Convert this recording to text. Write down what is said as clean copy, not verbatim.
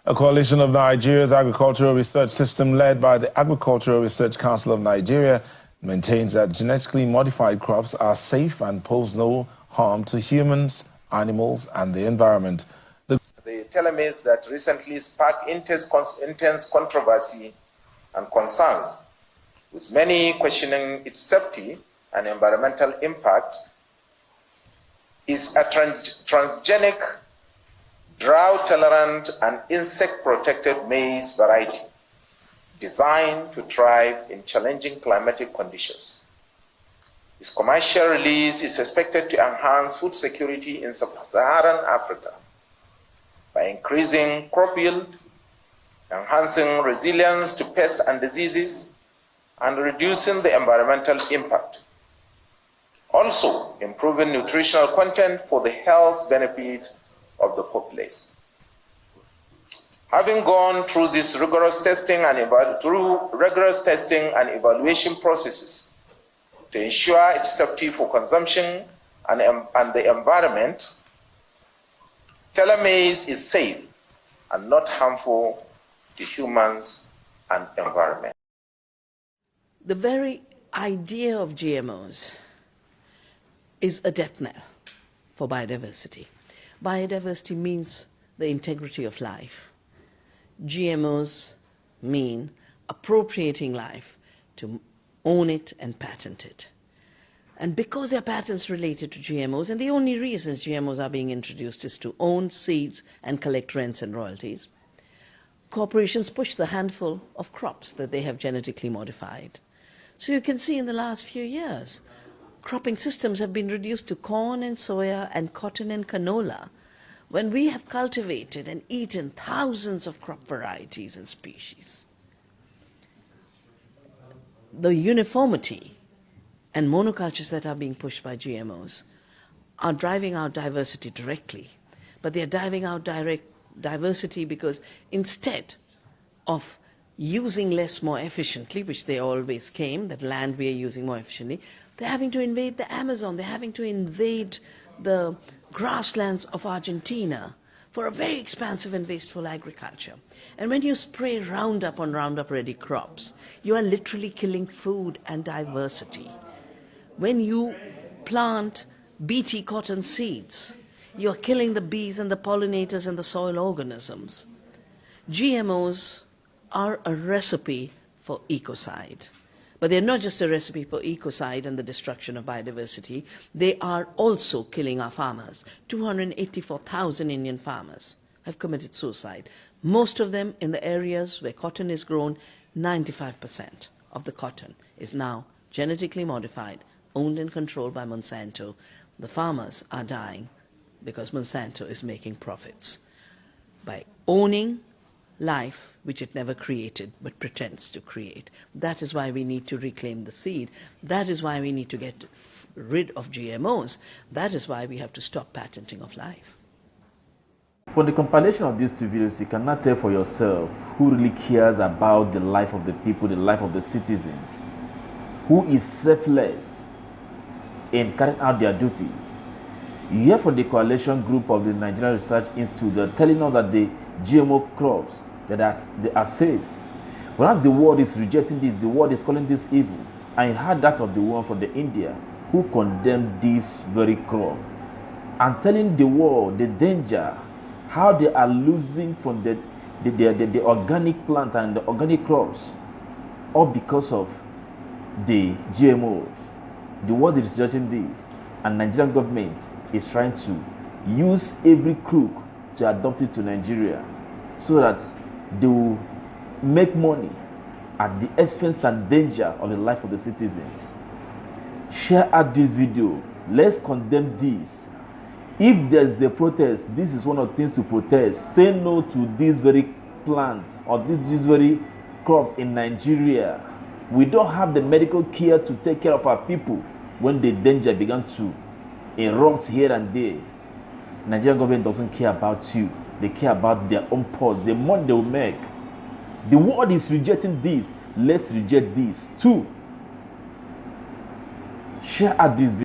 A coalition of Nigeria's agricultural research system led by the Agricultural Research Council of Nigeria maintains that genetically modified crops are safe and pose no harm to humans, animals and the environment. The telomeres that recently sparked intense controversy and concerns, with many questioning its safety and environmental impact, is a transgenic, drought-tolerant and insect-protected maize variety designed to thrive in challenging climatic conditions. Its commercial release is expected to enhance food security in sub-Saharan Africa by increasing crop yield, enhancing resilience to pests and diseases, and reducing the environmental impact. Also, improving nutritional content for the health benefit of the populace. Having gone through this rigorous testing and evaluation processes to ensure its safety for consumption and the environment, telomeres is safe and not harmful to humans and environment. The very idea of GMOs is a death knell for biodiversity. Biodiversity means the integrity of life. GMOs mean appropriating life to own it and patent it. And because there are patents related to GMOs, and the only reasons GMOs are being introduced is to own seeds and collect rents and royalties, corporations push the handful of crops that they have genetically modified. So you can see in the last few years, cropping systems have been reduced to corn and soya and cotton and canola, when we have cultivated and eaten thousands of crop varieties and species. The uniformity and monocultures that are being pushed by GMOs are driving out diversity directly, but they are driving out diversity because instead of using less more efficiently, which they always claim, that land we are using more efficiently, they're having to invade the Amazon, they're having to invade the grasslands of Argentina for a very expansive and wasteful agriculture. And when you spray Roundup on Roundup-ready crops, you are literally killing food and diversity. When you plant Bt cotton seeds, you're killing the bees and the pollinators and the soil organisms. GMOs are a recipe for ecocide. But they're not just a recipe for ecocide and the destruction of biodiversity, they are also killing our farmers. 284,000 Indian farmers have committed suicide. Most of them in the areas where cotton is grown. 95% of the cotton is now genetically modified, owned and controlled by Monsanto. The farmers are dying because Monsanto is making profits by owning life which it never created but pretends to create. That is why we need to reclaim the seed. That is why we need to get rid of GMOs. That is why we have to stop patenting of life. From the compilation of these two videos, you cannot tell for yourself who really cares about the life of the people, the life of the citizens, who is selfless in carrying out their duties. You hear from the coalition group of the Nigerian Research Institute, they're telling us that the GMO crops they are safe. Whereas the world is rejecting this, the world is calling this evil. I heard that of the one from the India who condemned this very crop and telling the world the danger, how they are losing from the organic plants and the organic crops, all because of the GMOs. The world is rejecting this, and Nigerian government is trying to use every crook to adopt it to Nigeria so that they will make money at the expense and danger of the life of the citizens. Share out this video. Let's condemn this. If there's the protest, this is one of the things to protest. Say no to these very plants or these very crops in Nigeria. We don't have the medical care to take care of our people when the danger began to erupt here and there. Nigerian government doesn't care about you. They care about their own purse, the money they will make. The world is rejecting this. Let's reject this too. Share out this video.